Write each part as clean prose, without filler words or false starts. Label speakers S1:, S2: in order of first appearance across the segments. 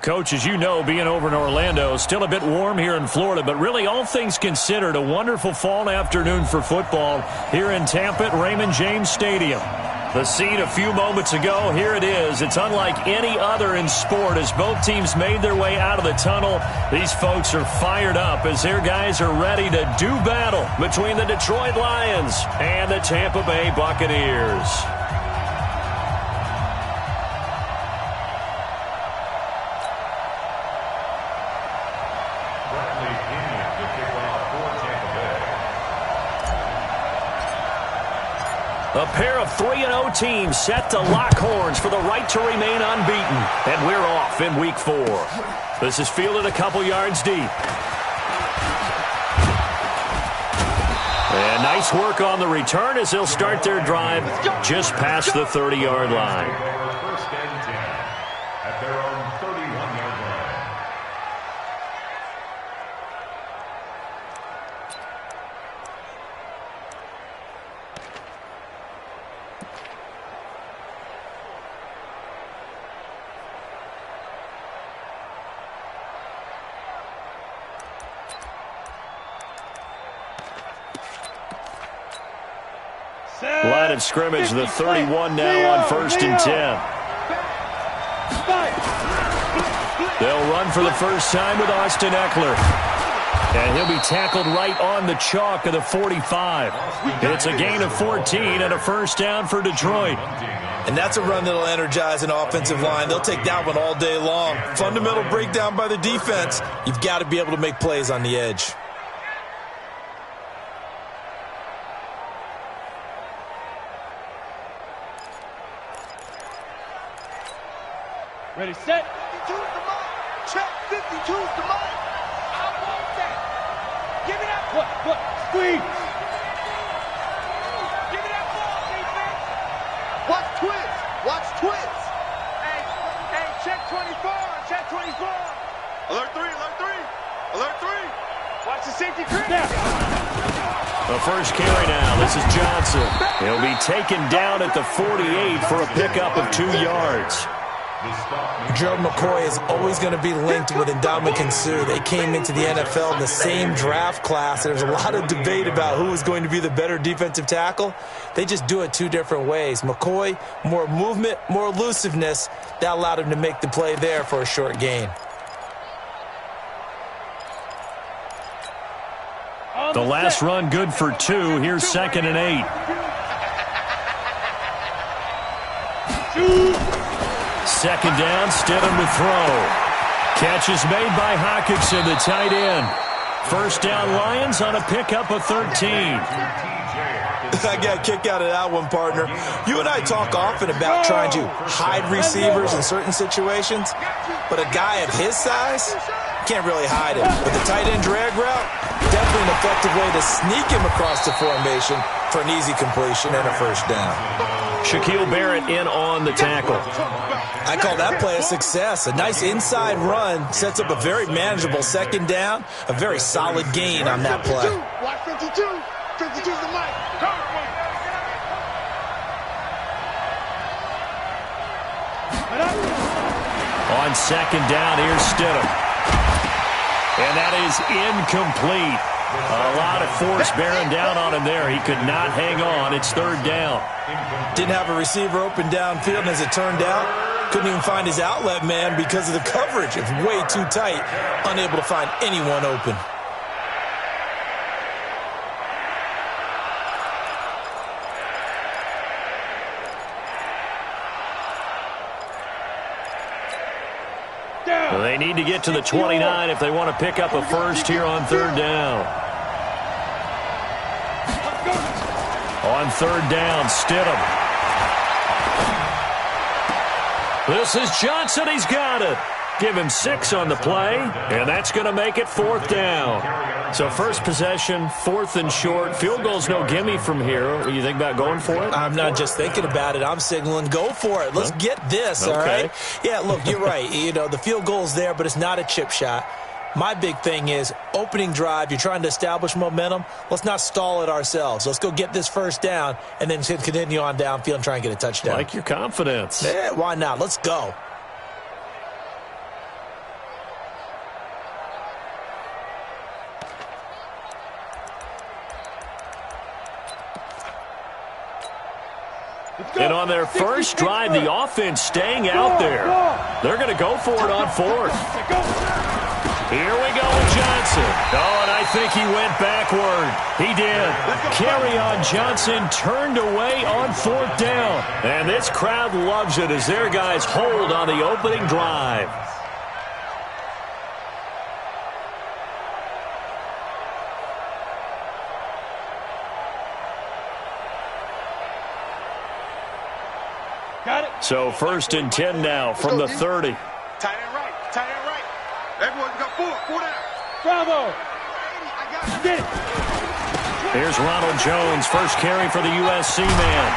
S1: Coach, as you know, being over in Orlando, still a bit warm here in Florida, but really all things considered, a wonderful fall afternoon for football here in Tampa at Raymond James Stadium. The scene a few moments ago, here it is. It's unlike any other in sport as both teams made their way out of the tunnel. These folks are fired up as their guys are ready to do battle between the Detroit Lions and the Tampa Bay Buccaneers. A pair of 3-0 teams set to lock horns for the right to remain unbeaten. And we're off in Week 4. This is fielded a couple yards deep. And nice work on the return as they'll start their drive just past the 30-yard line.
S2: First and 10 at their own 31-yard line.
S1: Line of scrimmage, the 31 now on 1st and 10. They'll run for the first time with Austin Eckler. And he'll be tackled right on the chalk of the 45. It's a gain of 14 and a first down for Detroit.
S3: And that's a run that'll energize an offensive line. They'll take that one all day long. Fundamental breakdown by the defense. You've got to be able to make plays on the edge.
S4: Ready, set. 52's the mark. Check. 52's the mark. I want that. Give me that. What? Squeeze. Give me that ball, defense. Watch twist. Watch twist. Hey, check 24. Check 24. Alert 3. Alert 3. Alert 3. Watch the safety creep.
S1: The first carry now. This is Johnson. He'll be taken down at the 48 for a pickup of 2 yards.
S3: Gerald McCoy is always going to be linked with Ndamukong Suh. They came into the NFL in the same draft class. There's a lot of debate about who is going to be the better defensive tackle. They just do it 2 different ways. McCoy, more movement, more elusiveness. That allowed him to make the play there for a short gain.
S1: The last run good for 2. Here's 2nd and 8. Second down, Stidham to throw. Catch is made by Hockenson, the tight end. First down, Lions on a pickup of 13.
S3: I got a kick out of that one, partner. You and I talk often about trying to hide receivers in certain situations, but a guy of his size can't really hide him. With the tight end drag route, definitely an effective way to sneak him across the formation for an easy completion and a first down.
S1: Shaquille Barrett in on the tackle.
S3: I call that play a success. A nice inside run sets up a very manageable second down. A very solid gain on that play.
S4: Watch 52. 52's the mic.
S1: On second down, here's Stidham. And that is incomplete. A lot of force bearing down on him there. He could not hang on. It's 3rd down.
S3: Didn't have a receiver open downfield, and as it turned out, couldn't even find his outlet man because of the coverage. It's way too tight, unable to find anyone open.
S1: Well, they need to get to the 29 if they want to pick up a first here on 3rd down. On 3rd down, Stidham. This is Johnson. He's got it. Give him 6 on the play, and that's going to make it 4th down. So first possession, 4th and short. Field goal's no gimme from here. What do you think about going for it?
S3: I'm not just thinking about it. I'm signaling go for it. Let's get this, all right? Yeah, look, you're right. You know, the field goal's there, but it's not a chip shot. My big thing is opening drive. You're trying to establish momentum. Let's not stall it ourselves. Let's go get this first down and then continue on downfield and try and get a touchdown.
S1: Like your confidence.
S3: Yeah, why not? Let's go.
S1: And on their first drive, the offense staying out there. They're going to go for it on fourth. Here we go with Johnson. Oh, and I think he went backward. He did. Carry on Johnson turned away on fourth down. And this crowd loves it as their guys hold on the opening drive.
S4: Got it.
S1: So 1st and 10 now from the 30.
S4: Tight end right. Tight end right. Everyone got four down. Bravo. Get it.
S1: Here's Ronald Jones, first carry for the USC man.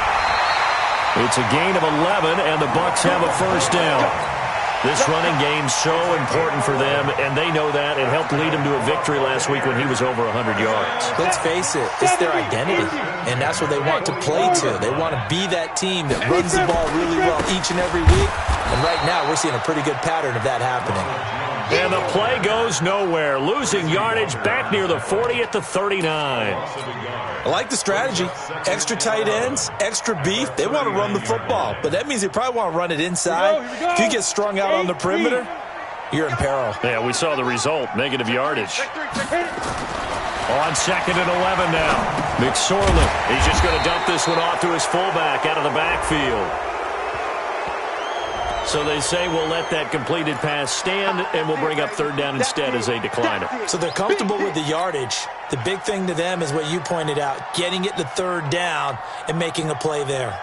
S1: It's a gain of 11, and the Bucs have a first down. This running game's so important for them, and they know that. It helped lead them to a victory last week when he was over 100 yards.
S3: Let's face it, it's their identity, and that's what they want to play to. They want to be that team that runs the ball really well each and every week, and right now we're seeing a pretty good pattern of that happening.
S1: And the play goes nowhere, losing yardage back near the 40 at the 39.
S3: I like the strategy. Extra tight ends, extra beef. They want to run the football, but that means they probably want to run it inside. If you get strung out on the perimeter, you're in peril.
S1: Yeah, we saw the result, negative yardage. On 2nd and 11 now. McSorley, he's just going to dump this one off to his fullback out of the backfield. So they say we'll let that completed pass stand, and we'll bring up 3rd down instead as they decline it.
S3: So they're comfortable with the yardage. The big thing to them is what you pointed out, getting it to 3rd down and making a play there.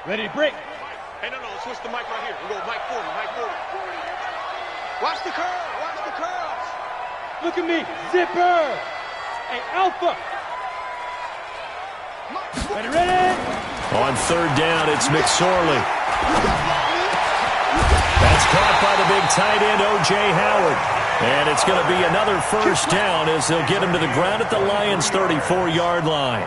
S4: Ready to break. Hey, no, let's switch the mic right here. We'll go mic forward, mic forward. Watch the curl, watch the curls. Look at me, zipper. Hey, alpha. Ready?
S1: On 3rd down, it's McSorley. That's caught by the big tight end, O.J. Howard. And it's going to be another first down as they'll get him to the ground at the Lions' 34-yard line.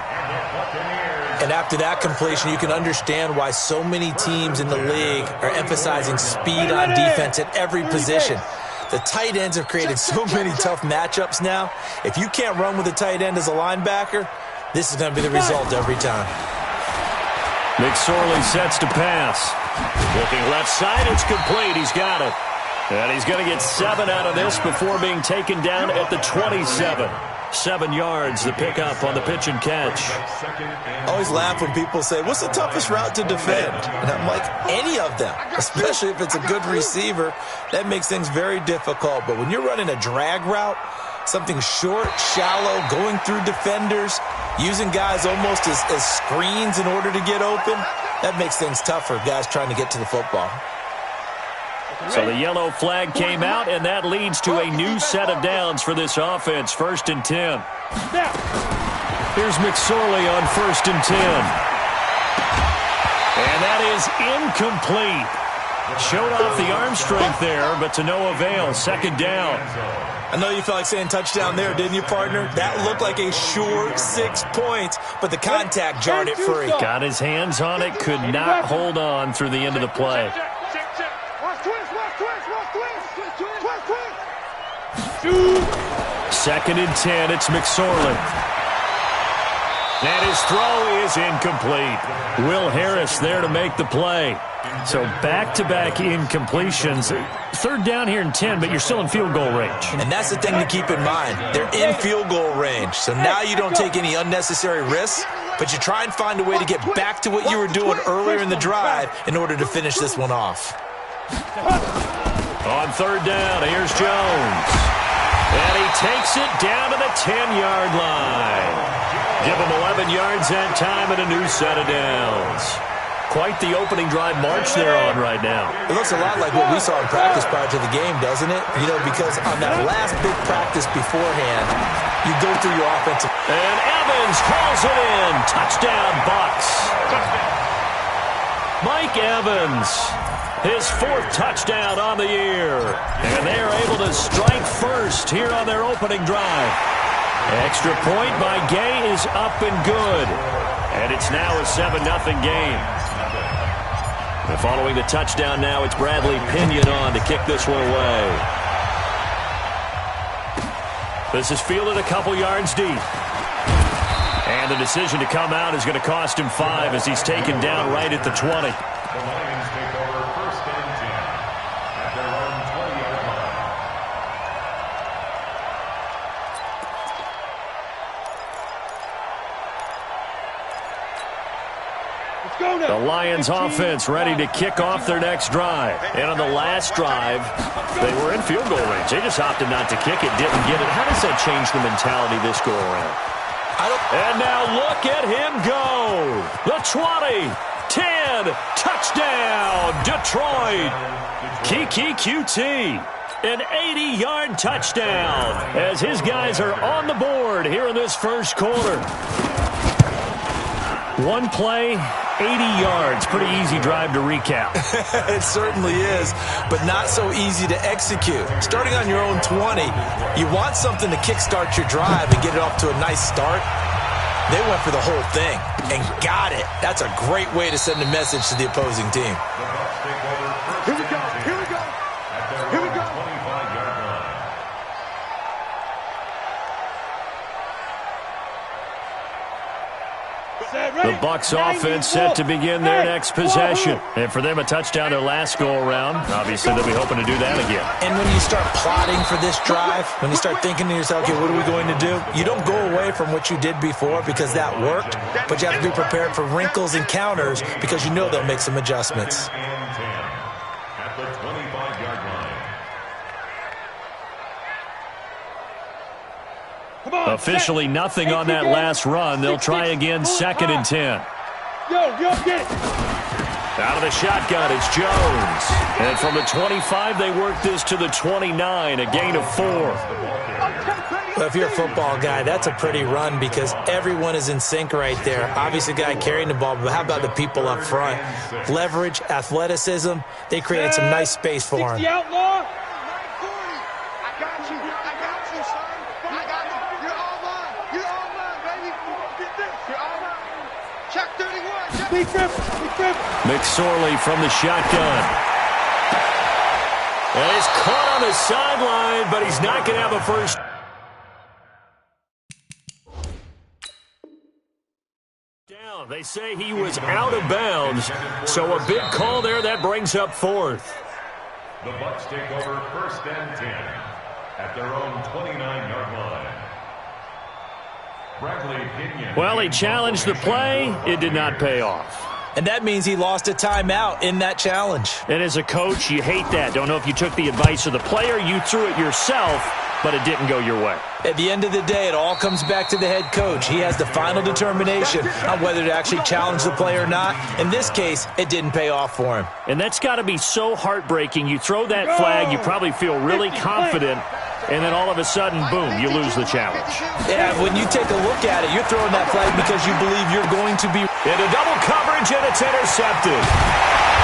S3: And after that completion, you can understand why so many teams in the league are emphasizing speed on defense at every position. The tight ends have created so many tough matchups now. If you can't run with a tight end as a linebacker, this is going to be the result every time.
S1: McSorley sets to pass. Looking left side, it's complete. He's got it. And he's going to get 7 out of this before being taken down at the 27. 7 yards, the pickup on the pitch and catch.
S3: I always laugh when people say, what's the toughest route to defend? And I'm like, any of them, especially if it's a good receiver. That makes things very difficult. But when you're running a drag route, something short, shallow, going through defenders, using guys almost as screens in order to get open, that makes things tougher, guys trying to get to the football.
S1: So the yellow flag came out, and that leads to a new set of downs for this offense. 1st and 10. Here's McSorley on 1st and 10. And that is incomplete. Showed off the arm strength there, but to no avail. 2nd down.
S3: I know you felt like saying touchdown there, didn't you, partner? That looked like a sure 6 points, but the contact jarred it free.
S1: Got his hands on it, could not hold on through the end of the play. Second and 10, it's McSorley. And his throw is incomplete. Will Harris there to make the play. So back-to-back incompletions. 3rd down here and 10, but you're still in field goal range.
S3: And that's the thing to keep in mind. They're in field goal range. So now you don't take any unnecessary risks, but you try and find a way to get back to what you were doing earlier in the drive in order to finish this one off.
S1: On 3rd down, here's Jones. And he takes it down to the 10-yard line. Give him 11 yards that time and a new set of downs. Quite the opening drive march they're on right now.
S3: It looks a lot like what we saw in practice prior to the game, doesn't it? You know, because on that last big practice beforehand, you go through your offensive.
S1: And Evans hauls it in. Touchdown, Bucs. Mike Evans, his 4th touchdown on the year. And they are able to strike first here on their opening drive. Extra point by Gay is up and good. And it's now a 7-0 game. And following the touchdown now, it's Bradley Pinion on to kick this one away. This is fielded a couple yards deep. And the decision to come out is going to cost him 5 as he's taken down right at the 20.
S2: The Lions take over 1st and 10 at their own 20-yard line.
S4: Let's go now.
S1: The Lions offense ready to kick off their next drive. And on the last drive, they were in field goal range. They just opted not to kick it, didn't get it. How does that change the mentality this go around? And now look at him go. The 20, 10, touchdown, Detroit. Kiki QT, an 80-yard touchdown as his guys are on the board here in this first quarter. One play, 80 yards. Pretty easy drive to recap.
S3: It certainly is, but not so easy to execute. Starting on your own 20, you want something to kickstart your drive and get it off to a nice start. They went for the whole thing and got it. That's a great way to send a message to the opposing team.
S4: Here we go. Here we go. Here we go.
S2: 25-yard line.
S1: The Bucs offense set to begin their next possession. And for them, a touchdown their last go-around. Obviously, they'll be hoping to do that again.
S3: And when you start plotting for this drive, when you start thinking to yourself, okay, what are we going to do? You don't go away from what you did before because that worked, but you have to be prepared for wrinkles and counters because you know they'll make some adjustments.
S2: 1st and 10 at the 25-yard line.
S4: Come on.
S1: Officially nothing on that last run. They'll try again 2nd and 10.
S4: Yo, get it.
S1: Out of the shotgun is Jones. And from the 25, they work this to the 29, a gain of 4.
S3: Well, if you're a football guy, that's a pretty run because everyone is in sync right there. Obviously, the guy carrying the ball, but how about the people up front? Leverage, athleticism, they created some nice space for him.
S4: 60 outlaw.
S1: McSorley from the shotgun. And he's caught on the sideline, but he's not going to have a first. Down. They say he was out of bounds, so a big call there. That brings up 4th.
S2: The Bucs take over 1st and 10 at their own 29-yard line.
S1: Well, he challenged the play. It did not pay off.
S3: And that means he lost a timeout in that challenge.
S1: And as a coach, you hate that. Don't know if you took the advice of the player, you threw it yourself, but it didn't go your way.
S3: At the end of the day, it all comes back to the head coach. He has the final determination on whether to actually challenge the play or not. In this case, it didn't pay off for him.
S1: And that's got to be so heartbreaking. You throw that flag, you probably feel really confident, and then all of a sudden, boom, you lose the challenge.
S3: Yeah, when you take a look at it, you're throwing that flag because you believe you're going to be...
S1: Into double coverage, and it's intercepted.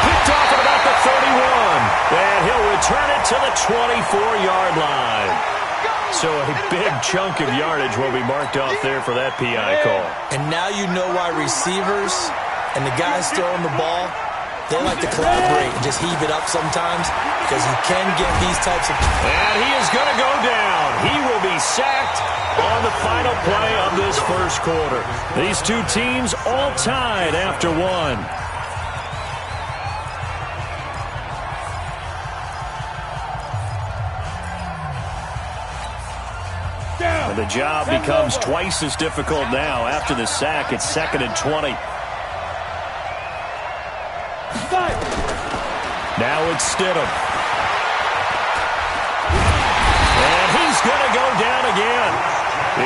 S1: Picked off at about the 31. And he'll return it to the 24-yard line. So a big chunk of yardage will be marked off there for that PI call.
S3: And now you know why receivers and the guys throwing the ball, they like to collaborate and just heave it up sometimes because you can get these types of...
S1: And he is going to go down. He will be sacked on the final play of this first quarter. These two teams all tied after one. And the job becomes twice as difficult now. After the sack, it's 2nd and 20. Now it's Stidham. And he's going to go down again.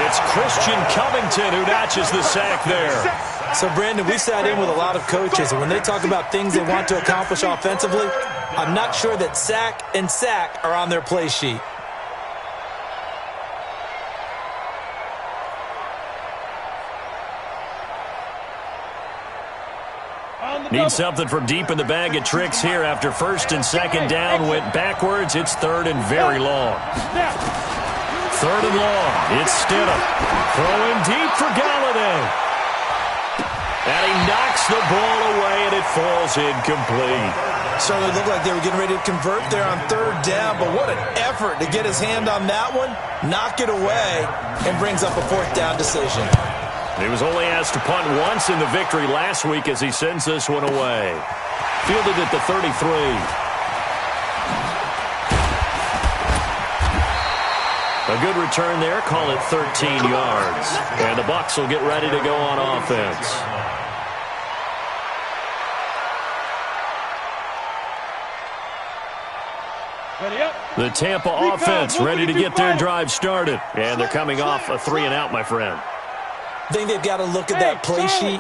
S1: It's Christian Covington who notches the sack there.
S3: So, Brandon, we sat in with a lot of coaches, and when they talk about things they want to accomplish offensively, I'm not sure that sack and sack are on their play sheet.
S1: Need something from deep in the bag of tricks here after 1st and 2nd down. Went backwards. It's 3rd and very long. 3rd and long. It's Stidham. Throwing deep for Galladay. And he knocks the ball away, and it falls incomplete.
S3: Certainly looked like they were getting ready to convert there on third down, but what an effort to get his hand on that one, knock it away, and brings up a fourth down decision.
S1: He was only asked to punt once in the victory last week as he sends this one away. Fielded at the 33. A good return there, call it 13 yards. And the Bucs will get ready to go on offense. The Tampa offense ready to get their drive started. And they're coming off a 3-and-out, my friend.
S3: I think they've got to look at that play sheet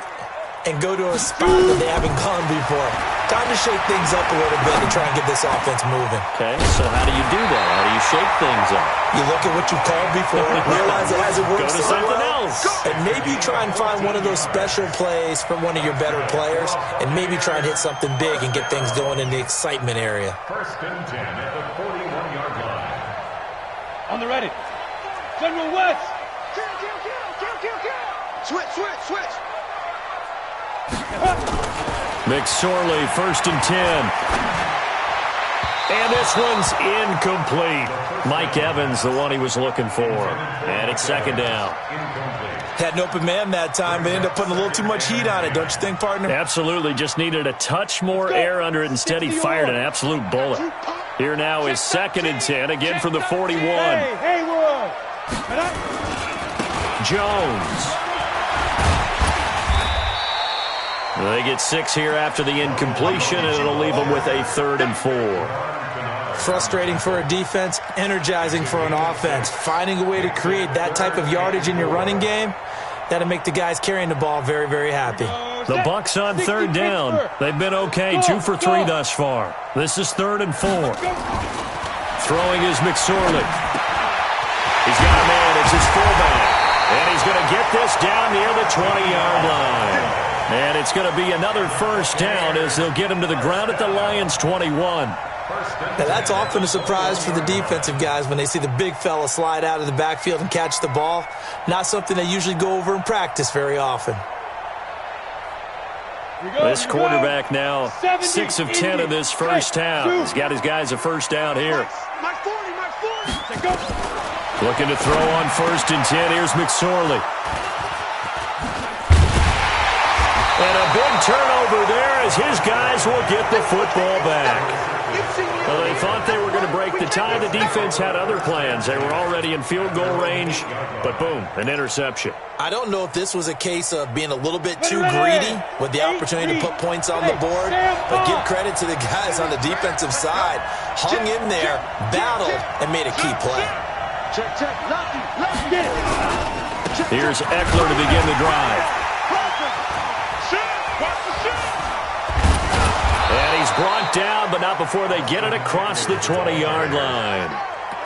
S3: and go to a spot that they haven't gone before. Time to shake things up a little bit to try and get this offense moving.
S1: Okay, so how do you do that? How do you shake things up?
S3: You look at what you called before, realize it hasn't worked
S1: Go to something else.
S3: And maybe try and find one of those special plays from one of your better players, and maybe try and hit something big and get things going in the excitement area.
S2: 1st and 10 at the 41-yard line.
S4: On the ready. General West. Switch.
S1: McSorley, 1st and 10. And this one's incomplete. Mike Evans, the one he was looking for. And it's 2nd down.
S3: Had an open man that time, but ended up putting a little too much heat on it, don't you think, partner?
S1: Absolutely. Just needed a touch more air under it. Instead, he fired an absolute bullet. Here now is 2nd and 10, again from the 41. Jones. They get 6 here after the incompletion, and it'll leave them with a 3rd and 4.
S3: Frustrating for a defense, energizing for an offense. Finding a way to create that type of yardage in your running game, that'll make the guys carrying the ball very, very happy.
S1: The Bucs on 3rd down. They've been okay, 2 for 3 thus far. This is 3rd and 4. Throwing is McSorley. He's got a man. It's his fullback. And he's going to get this down near the 20-yard line. And it's going to be another 1st down as they'll get him to the ground at the Lions' 21.
S3: Now that's often a surprise for the defensive guys when they see the big fella slide out of the backfield and catch the ball. Not something they usually go over in practice very often.
S1: This quarterback now 6 of 10 of this 1st down. He's got his guys a 1st down here. Looking to throw on 1st and 10. Here's McSorley. And a big turnover there as his guys will get the football back. Well, they thought they were going to break the tie. The defense had other plans. They were already in field goal range, but boom, an interception.
S3: I don't know if this was a case of being a little bit too greedy with the opportunity to put points on the board, but give credit to the guys on the defensive side. Hung in there, battled, and made a key play.
S1: Here's Eckler to begin the drive. And he's brought down, but not before they get it across the 20-yard line.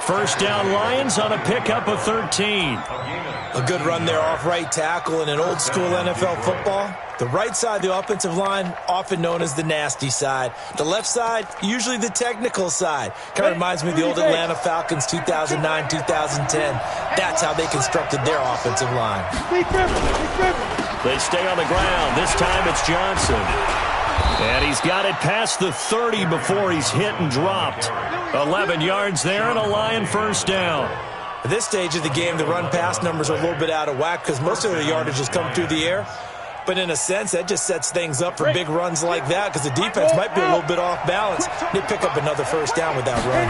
S1: 1st down Lions on a pickup of 13.
S3: A good run there off right tackle in an old-school NFL football. The right side, the offensive line, often known as the nasty side. The left side, usually the technical side. Kind of reminds me of the old Atlanta Falcons 2009, 2010. That's how they constructed their offensive line.
S1: They stay on the ground. This time it's Johnson. And he's got it past the 30 before he's hit and dropped. 11 yards there and a Lion 1st down.
S3: At this stage of the game, the run-pass numbers are a little bit out of whack because most of the yardage has come through the air. But in a sense, that just sets things up for big runs like that because the defense might be a little bit off balance. They pick up another 1st down with that run.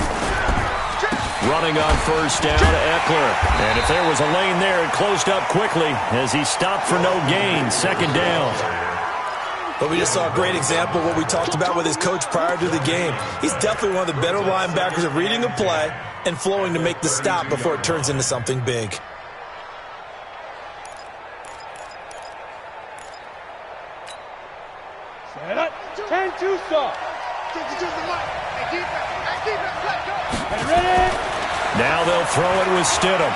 S1: Running on 1st down to Eckler. And if there was a lane there, it closed up quickly as he stopped for no gain. 2nd down.
S3: But we just saw a great example of what we talked about with his coach prior to the game. He's definitely one of the better linebackers at reading a play and flowing to make the stop before it turns into something big.
S4: Set up. 10-2 stop.
S1: Now they'll throw it with Stidham.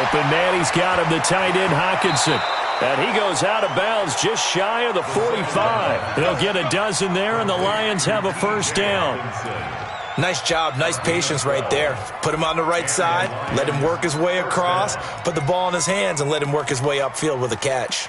S1: Open man, he's got him, the tight end Hockenson. And he goes out of bounds just shy of the 45. They'll get a dozen there, and the Lions have a 1st down.
S3: Nice job, nice patience right there. Put him on the right side, let him work his way across, put the ball in his hands, and let him work his way upfield with a catch.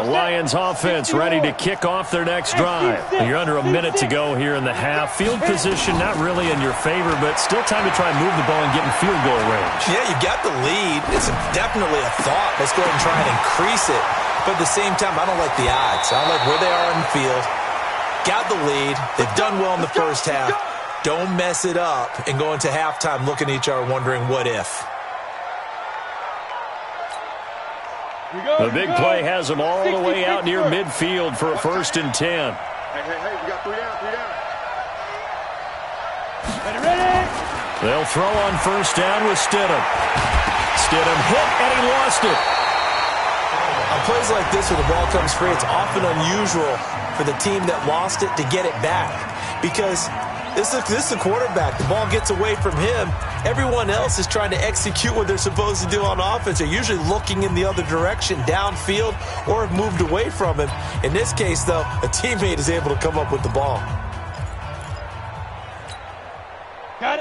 S1: The Lions offense ready to kick off their next drive. You're under a minute to go here in the half. Field position not really in your favor, but still time to try and move the ball and get in field goal range.
S3: Yeah, you got the lead. It's definitely a thought. Let's go ahead and try and increase it. But at the same time, I don't like the odds. I don't like where they are on the field. Got the lead. They've done well in the first half. Don't mess it up and go into halftime looking at each other wondering what if.
S1: The big play has them all the way out near midfield for a 1st and 10.
S4: Hey, we got 3 down, 3 down.
S5: Ready?
S1: They'll throw on 1st down with Stidham. Stidham hit, and he lost it.
S3: On plays like this where the ball comes free, it's often unusual for the team that lost it to get it back. Because this is the quarterback. The ball gets away from him. Everyone else is trying to execute what they're supposed to do on offense. They're usually looking in the other direction, downfield, or have moved away from him. In this case, though, a teammate is able to come up with the ball.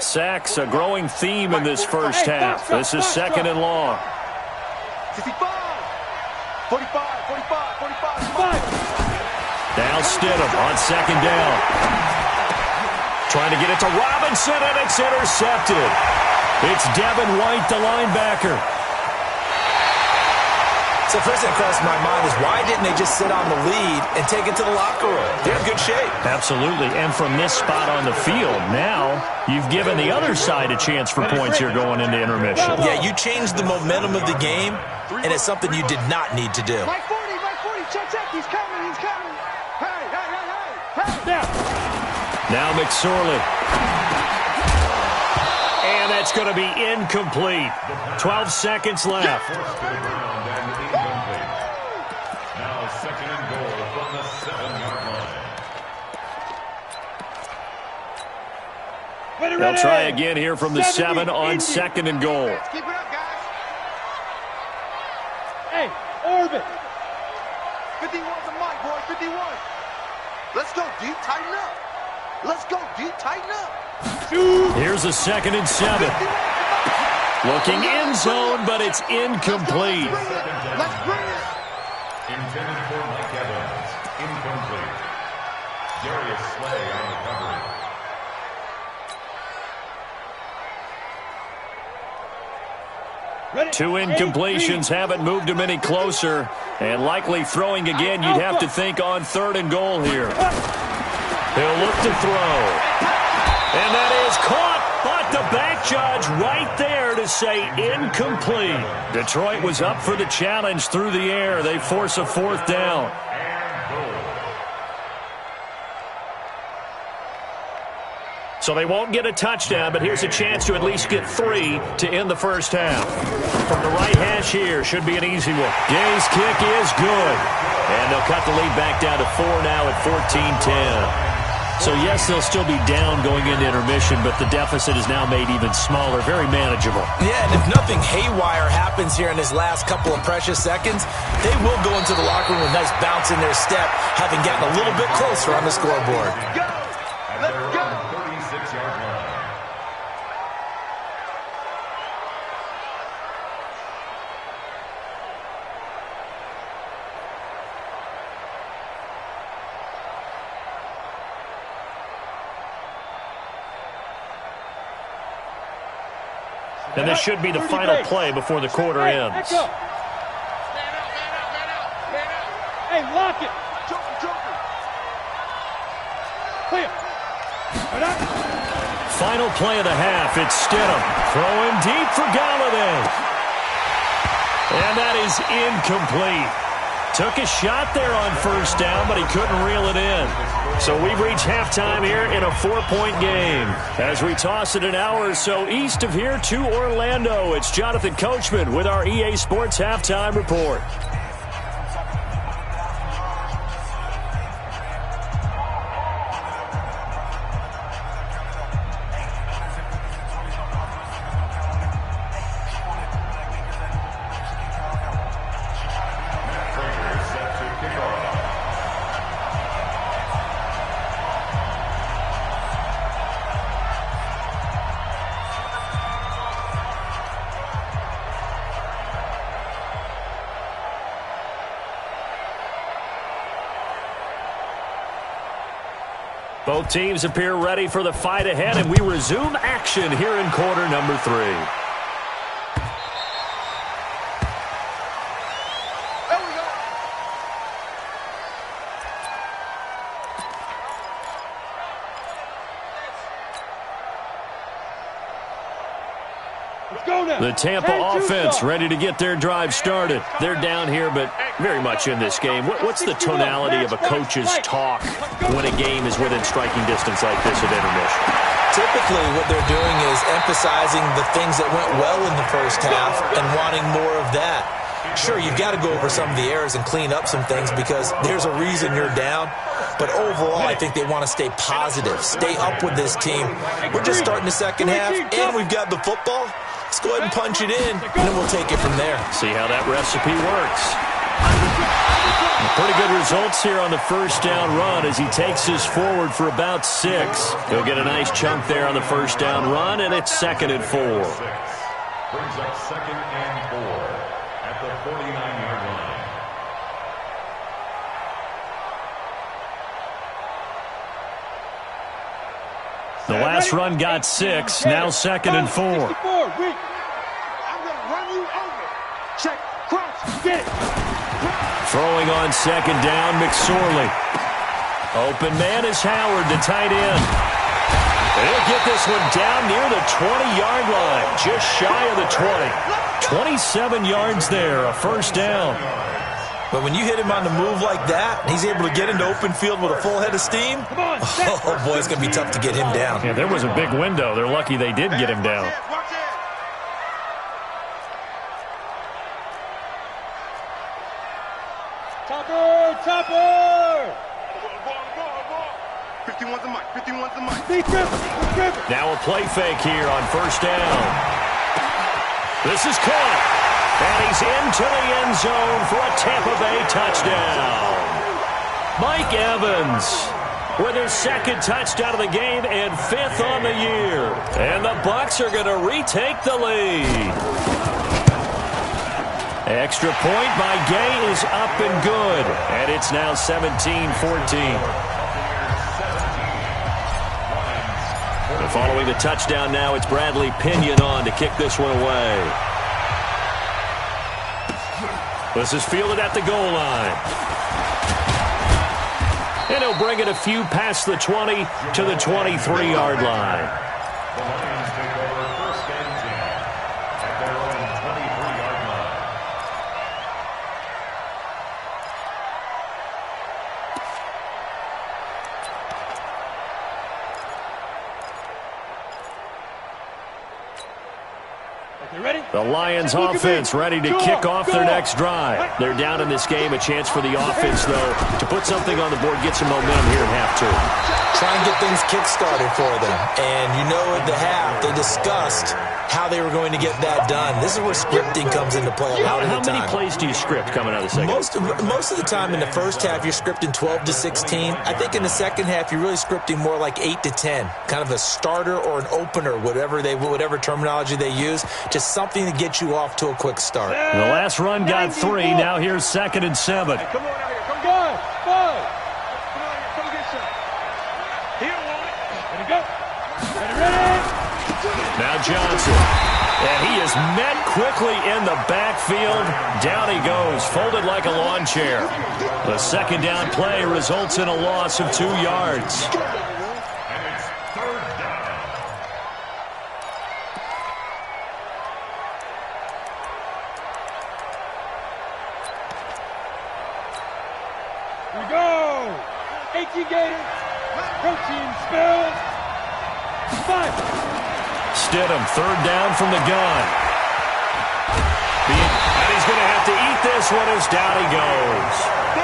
S1: Sacks, a growing theme in this first half. This is 2nd and long.
S4: 65, 45.
S1: Now Stidham on 2nd down. Trying to get it to Robinson, and it's intercepted. It's Devin White, the linebacker.
S3: So first thing that crossed my mind is why didn't they just sit on the lead and take it to the locker room? They're in good shape.
S1: Absolutely, and from this spot on the field, now you've given the other side a chance for points here going into intermission.
S3: Yeah, you changed the momentum of the game, and it's something you did not need to do.
S4: Mike 40, check, he's coming. Hey.
S5: Down.
S1: Now McSorley. And that's going to be incomplete. 12 seconds left.
S2: Forced to the ground and incomplete. Now 2nd and goal from the 7-yard line.
S1: They'll try again here from the 7 on 2nd and goal.
S4: Keep it up, guys.
S5: Hey, orbit.
S4: 51's a mic, boys, 51. Let's go deep, tighten up.
S1: Here's a 2nd and 7. Looking end zone, but it's incomplete.
S4: Let's bring it.
S2: Intended for Mike Evans. Incomplete. Darius Slay on the coverage.
S1: 2 incompletions haven't moved him any closer. And likely throwing again, you'd have to think on 3rd and goal here. He'll look to throw. And that is caught. But the back judge right there to say incomplete. Detroit was up for the challenge through the air. They force a 4th down. So they won't get a touchdown, but here's a chance to at least get 3 to end the first half. From the right hash here, should be an easy one. Gay's kick is good. And they'll cut the lead back down to 4 now at 14-10. So, yes, they'll still be down going into intermission, but the deficit is now made even smaller, very manageable.
S3: Yeah, and if nothing haywire happens here in his last couple of precious seconds, they will go into the locker room with a nice bounce in their step, having gotten a little bit closer on the scoreboard.
S4: Go. Let's go.
S2: 36-yard line.
S1: And this should be the final play before the quarter ends.
S5: Hey, lock it.
S4: Joker.
S5: Clear.
S1: Final play of the half. It's Stidham throwing deep for Galladay. And that is incomplete. Took a shot there on 1st down, but he couldn't reel it in. So we've reached halftime here in a 4-point game. As we toss it an hour or so east of here to Orlando, it's Jonathan Coachman with our EA Sports Halftime Report. Both teams appear ready for the fight ahead, and we resume action here in quarter number 3. The Tampa offense ready to get their drive started. They're down here, but very much in this game. What's the tonality of a coach's talk when a game is within striking distance like this at intermission?
S3: Typically, what they're doing is emphasizing the things that went well in the first half and wanting more of that. Sure, you've got to go over some of the errors and clean up some things because there's a reason you're down. But overall, I think they want to stay positive, stay up with this team. We're just starting the second half, and we've got the football. Let's go ahead and punch it in, and then we'll take it from there.
S1: See how that recipe works. Pretty good results here on the first down run as he takes us forward for about 6. He'll get a nice chunk there on the first down run, and it's 2nd and 4.
S2: Brings up 2nd and 4 at the 49-yard line.
S1: The last run got 6, now 2nd and 4.
S4: I'm going to run you over. Check, cross, get.
S1: Throwing on 2nd down, McSorley. Open man is Howard, the tight end. He'll get this one down near the 20-yard line, just shy of the 20. 27 yards there, a first down.
S3: But when you hit him on the move like that, and he's able to get into open field with a full head of steam, oh, boy, it's going to be tough to get him down.
S1: Yeah, there was a big window. They're lucky they did get him down.
S4: Topper! 51's the mic, 51's the mic.
S1: Now a play fake here on first down. This is caught. And he's into the end zone for a Tampa Bay touchdown. Mike Evans with his 2nd touchdown of the game and 5th on the year. And the Bucs are going to retake the lead. Extra point by Gay is up and good. And it's now 17-14. Following the touchdown now, it's Bradley Pinion on to kick this one away. This is fielded at the goal line. And he'll bring it a few past the 20 to the 23-yard line.
S2: The Lions take over 1st and 10 at their own 23-yard line.
S1: The Lions offense ready to kick off their next drive. They're down in this game. A chance for the offense, though, to put something on the board, get some momentum here in half 2.
S3: Try and get things kick-started for them. And you know at the half, they discussed how they were going to get that done. This is where scripting comes into play a lot of the time.
S1: How many plays do you script coming out of the second?
S3: Most of the time in the first half, you're scripting 12 to 16. I think in the second half, you're really scripting more like 8 to 10. Kind of a starter or an opener, whatever terminology they use. Just something to get you off to a quick start.
S1: The last run got 3. Now here's 2nd and 7.
S4: Hey, come on out here. Come on. 5. Come on here. Come get some. He don't want it. Ready to go. Ready.
S1: Now Johnson. And he is met quickly in the backfield. Down he goes, folded like a lawn chair. The 2nd down play results in a loss of 2 yards.
S2: And it's 3rd down.
S5: Here we go. 18 Gators. Protein spills. 5.
S1: Stidham, 3rd down from the gun. And he's going to have to eat this one as down he goes.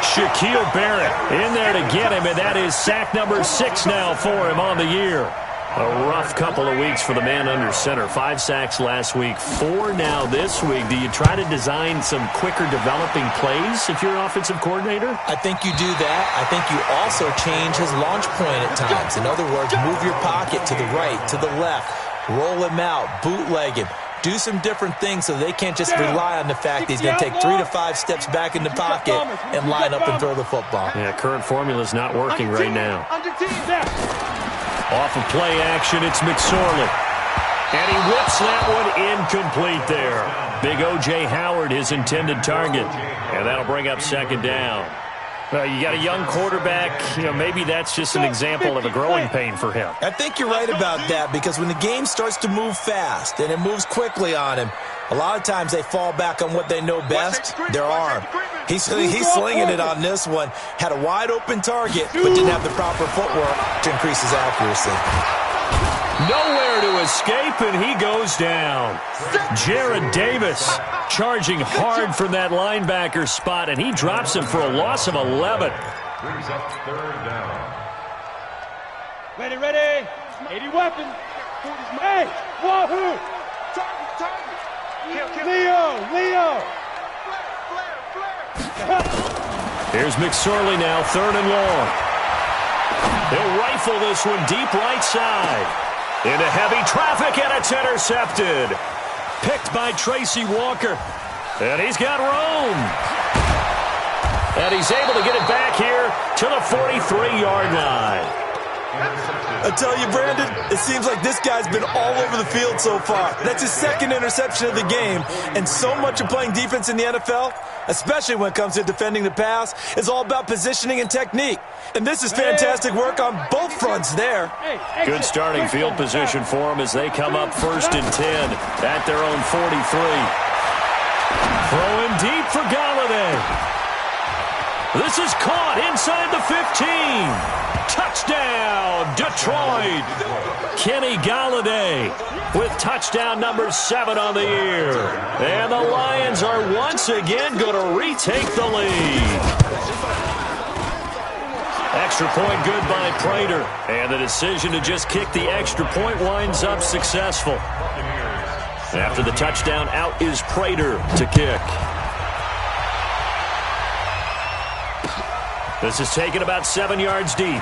S1: Shaquille Barrett in there to get him, and that is sack number 6 now for him on the year. A rough couple of weeks for the man under center. 5 sacks last week, 4 now this week. Do you try to design some quicker developing plays if you're an offensive coordinator?
S3: I think you do that. I think you also change his launch point at times. In other words, move your pocket to the right, to the left. Roll him out, bootleg him. do some different things so they can't just rely on the fact that he's going to take 3 to 5 steps back in the pocket and line up and throw the football.
S1: Yeah, current formula is not working right now. Off of play action, it's McSorley. And he whips that one incomplete there. Big O.J. Howard, his intended target. And that'll bring up second down. You got a young quarterback. Maybe that's just an example of a growing pain for him.
S3: I think you're right about that, because when the game starts to move fast and it moves quickly on him, a lot of times they fall back on what they know best, their arm. He's slinging it on this one. Had a wide open target, but didn't have the proper footwork to increase his accuracy.
S1: Nowhere to escape, and he goes down. Jared Davis charging hard from that linebacker spot, and he drops him for a loss of 11.
S2: Brings up third down.
S5: Ready. 80 weapon. Hey, wahoo! Leo!
S1: Here's McSorley now, third and long. He'll rifle this one deep right side. Into heavy traffic, and it's intercepted. Picked by Tracy Walker. And he's got room. And he's able to get it back here to the 43-yard line.
S3: I tell you, Brandon, it seems like this guy's been all over the field so far. That's his second interception of the game. And so much of playing defense in the NFL, especially when it comes to defending the pass, is all about positioning and technique. And this is fantastic work on both fronts there.
S1: Good starting field position for them as they come up 1st and 10 at their own 43. Throwing deep for Galladay. This is caught inside the 15. Touchdown, Detroit. Kenny Galladay with touchdown number 7 on the year. And the Lions are once again going to retake the lead. Extra point good by Prater. And the decision to just kick the extra point winds up successful. After the touchdown, out is Prater to kick. This is taken about 7 yards deep.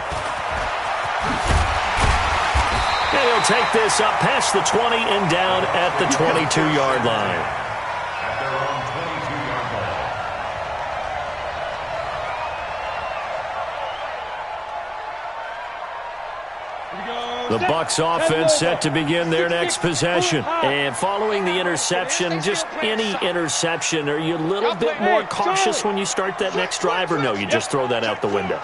S1: And he'll take this up past the 20 and down at the 22-yard line.
S2: At their own 22-yard line.
S1: The Bucs offense set to begin their next possession. And following the interception, just any interception, are you a little bit more cautious when you start that next drive, or no, you just throw that out the window?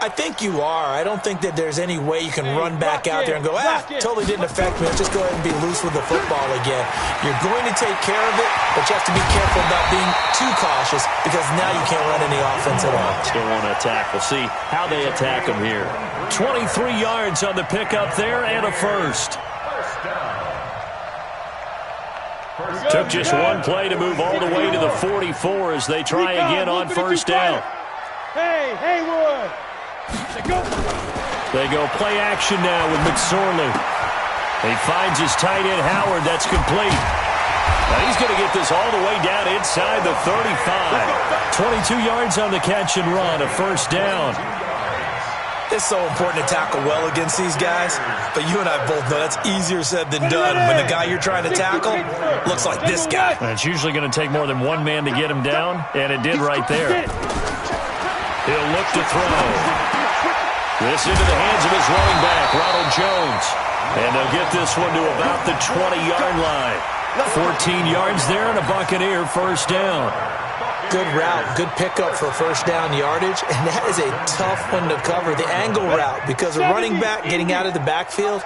S3: I think you are. I don't think that there's any way you can run back out there and go, totally didn't affect me. Let's just go ahead and be loose with the football again. You're going to take care of it, but you have to be careful about being too cautious, because now you can't run any offense at all.
S1: Still want to attack. We'll see how they attack them here. 23 yards on the pickup there and a first. Took just one play to move all the way to the 44 as they try again on first down.
S5: Hey, Haywood.
S1: They go play action now with McSorley. He finds his tight end Howard. That's complete. Now he's going to get this all the way down inside the 35. 22 yards on the catch and run, a first down.
S3: It's so important to tackle well against these guys, but you and I both know that's easier said than done when the guy you're trying to tackle looks like this guy.
S1: And it's usually going to take more than one man to get him down, and it did right there. He'll look to throw. This into the hands of his running back, Ronald Jones. And they'll get this one to about the 20-yard line. 14 yards there and a Buccaneer first down.
S3: Good route, good pickup for first down yardage, and that is a tough one to cover, the angle route, because a running back getting out of the backfield,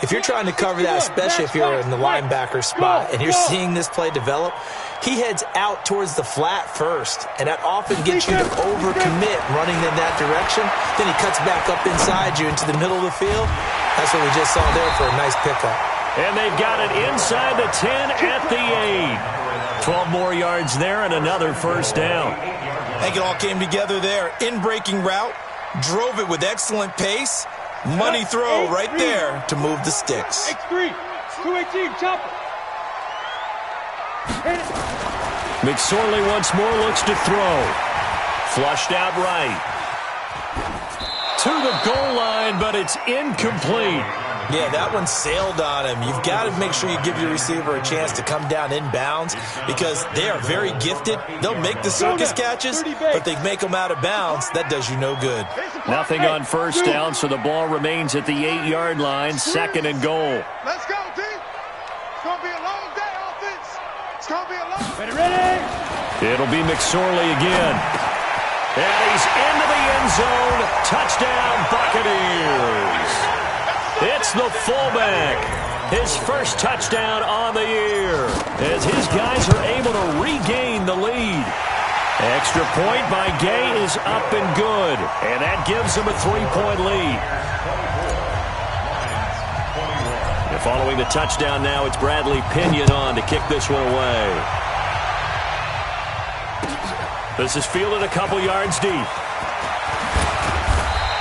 S3: if you're trying to cover that, especially if you're in the linebacker spot and you're seeing this play develop, he heads out towards the flat first, and that often gets you to overcommit running in that direction. Then he cuts back up inside you into the middle of the field. That's what we just saw there for a nice pickup.
S1: And they've got it inside the 10 at the 8. 12 more yards there and another first down.
S3: I think it all came together there. In-breaking route, drove it with excellent pace. Money throw right there to move the sticks.
S5: X3, 218, chopper.
S1: McSorley once more looks to throw. Flushed out right. To the goal line, but it's incomplete.
S3: Yeah, that one sailed on him. You've got to make sure you give your receiver a chance to come down inbounds because they are very gifted. They'll make the circus catches, but they make them out of bounds. That does you no good.
S1: Nothing on first down, so the ball remains at the 8-yard line, 2nd and goal.
S4: Let's go, D. It's going to be a long day, offense. It's going to be a long day.
S5: Ready?
S1: It'll be McSorley again. And he's into the end zone. Touchdown, Buccaneers. It's the fullback. His first touchdown on the year as his guys are able to regain the lead. Extra point by Gay is up and good, and that gives them a 3-point lead. And following the touchdown now, it's Bradley Pinion on to kick this one away. This is fielded a couple yards deep.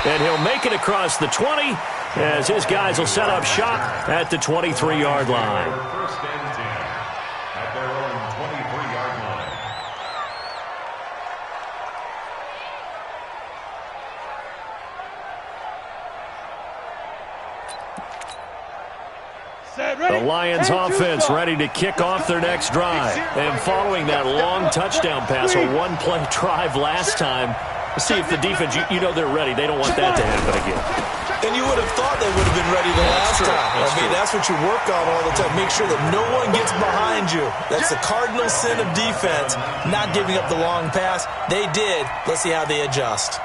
S1: And he'll make it across the 20 as his guys will set up shop at the 23-yard line.
S2: First and 10 at their own 23-yard line.
S1: The Lions offense ready to kick off their next drive. And following that long touchdown pass, a one-play drive last time, let's see if the defense, you know they're ready. They don't want that to happen again.
S3: And you would have thought they would have been ready the last time. That's what you work on all the time. Make sure that no one gets behind you. That's the cardinal sin of defense, not giving up the long pass. They did. Let's see how they adjust.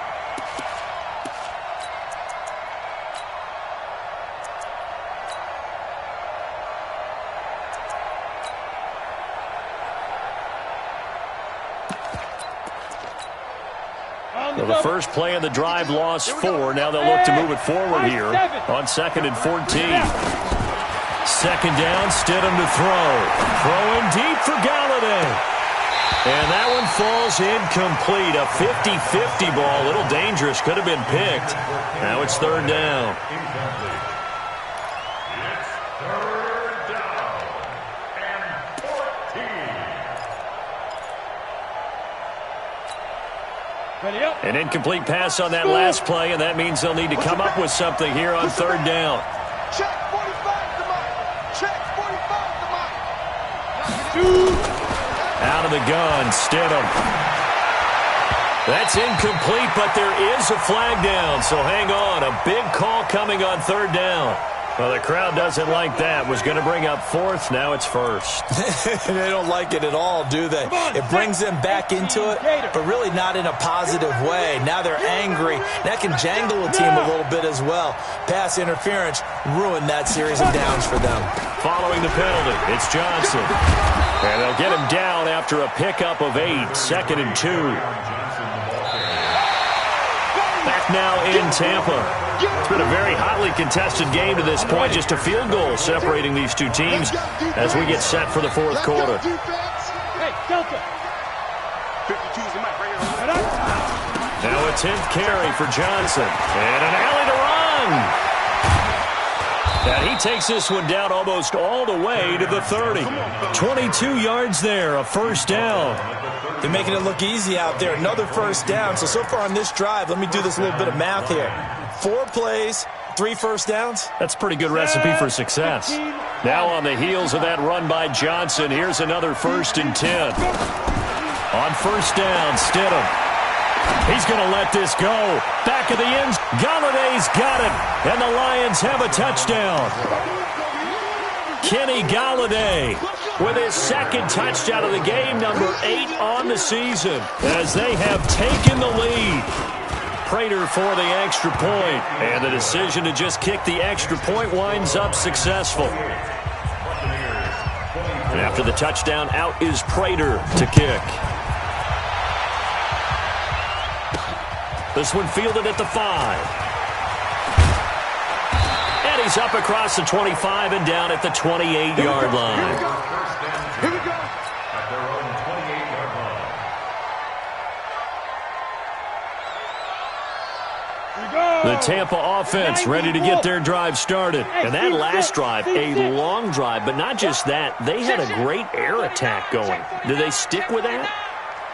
S1: Well, the first play of the drive lost 4. Now they'll look to move it forward here on 2nd and 14. 2nd down, Stidham to throw. Throwing deep for Galladay. And that one falls incomplete. A 50-50 ball. A little dangerous. Could have been picked. Now it's 3rd down. An incomplete pass on that last play, and that means they'll need to come up with something here on 3rd down.
S4: Check 45 to Mike. Check 45 to Mike.
S1: Out of the gun, Stidham. That's incomplete, but there is a flag down, so hang on. A big call coming on 3rd down. Well, the crowd doesn't like that. Was going to bring up 4th. Now it's 1st.
S3: They don't like it at all, do they? It brings them back into it, but really not in a positive way. Now they're angry. That can jangle a team a little bit as well. Pass interference ruined that series of downs for them.
S1: Following the penalty, it's Johnson. And they'll get him down after a pickup of 8. 2nd and 2. Back now in Tampa. It's been a very hotly contested game to this point. Just a field goal separating these two teams as we get set for the 4th quarter.
S5: Hey, Delta.
S4: 52's in my right here.
S1: Now a 10th carry for Johnson. And an alley to run. And he takes this one down almost all the way to the 30. 22 yards there, a 1st down.
S3: They're making it look easy out there. Another 1st down. So far on this drive, let me do this little bit of math here. 4 plays, 3 1st downs.
S1: That's a pretty good recipe for success. Now on the heels of that run by Johnson, here's another 1st and 10. On 1st down, Stidham. He's going to let this go. Back of the end. Galladay's got it. And the Lions have a touchdown. Kenny Galladay with his 2nd touchdown of the game, number 8 on the season, as they have taken the lead. Prater for the extra point, and the decision to just kick the extra point winds up successful. And after the touchdown, out is Prater to kick. This one fielded at the 5. And he's up across the 25 and down at the 28-yard line.
S4: Here we go.
S2: At their own 28-yard line.
S1: The Tampa offense ready to get their drive started. And that last drive, a long drive, but not just that. They had a great air attack going. Do they stick with that?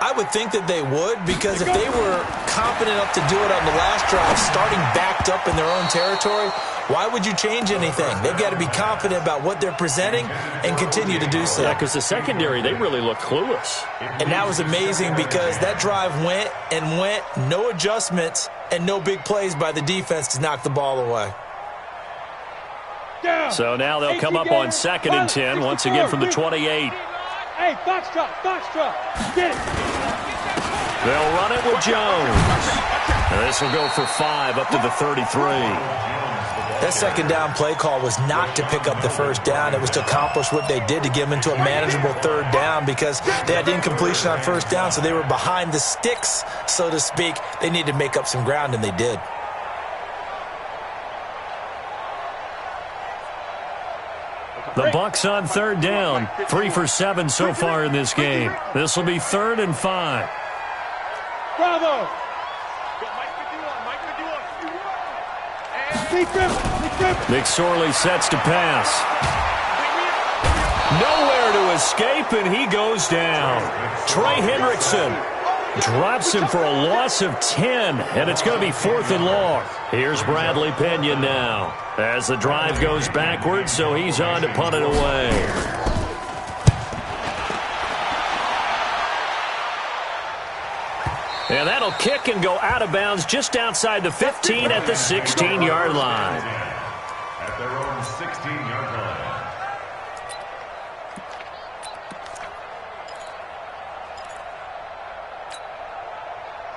S3: I would think that they would, because if they were confident enough to do it on the last drive, starting backed up in their own territory, why would you change anything? They've got to be confident about what they're presenting and continue to do so.
S1: Yeah, because the secondary, they really look clueless.
S3: And that was amazing because that drive went and went, no adjustments, and no big plays by the defense to knock the ball away.
S1: So now they'll come up on 2nd and 10, once again from the 28.
S5: Hey, box drop, get it.
S1: They'll run it with Jones. And this will go for 5 up to the 33.
S3: That second down play call was not to pick up the first down. It was to accomplish what they did, to get them into a manageable 3rd down, because they had incompletion on 1st down, so they were behind the sticks, so to speak. They needed to make up some ground, and they did.
S1: The Bucs on 3rd down, 3 for 7 so far in this game. This will be 3rd and 5.
S5: Bravo.
S1: McSorley sets to pass. Nowhere to escape, and he goes down. Trey Hendrickson drops him for a loss of 10, and it's going to be 4th and long. Here's Bradley Pena now as the drive goes backwards, so he's on to punt it away. And that'll kick and go out of bounds just outside the 15 at the 16-yard line.
S2: At their own 16-yard line.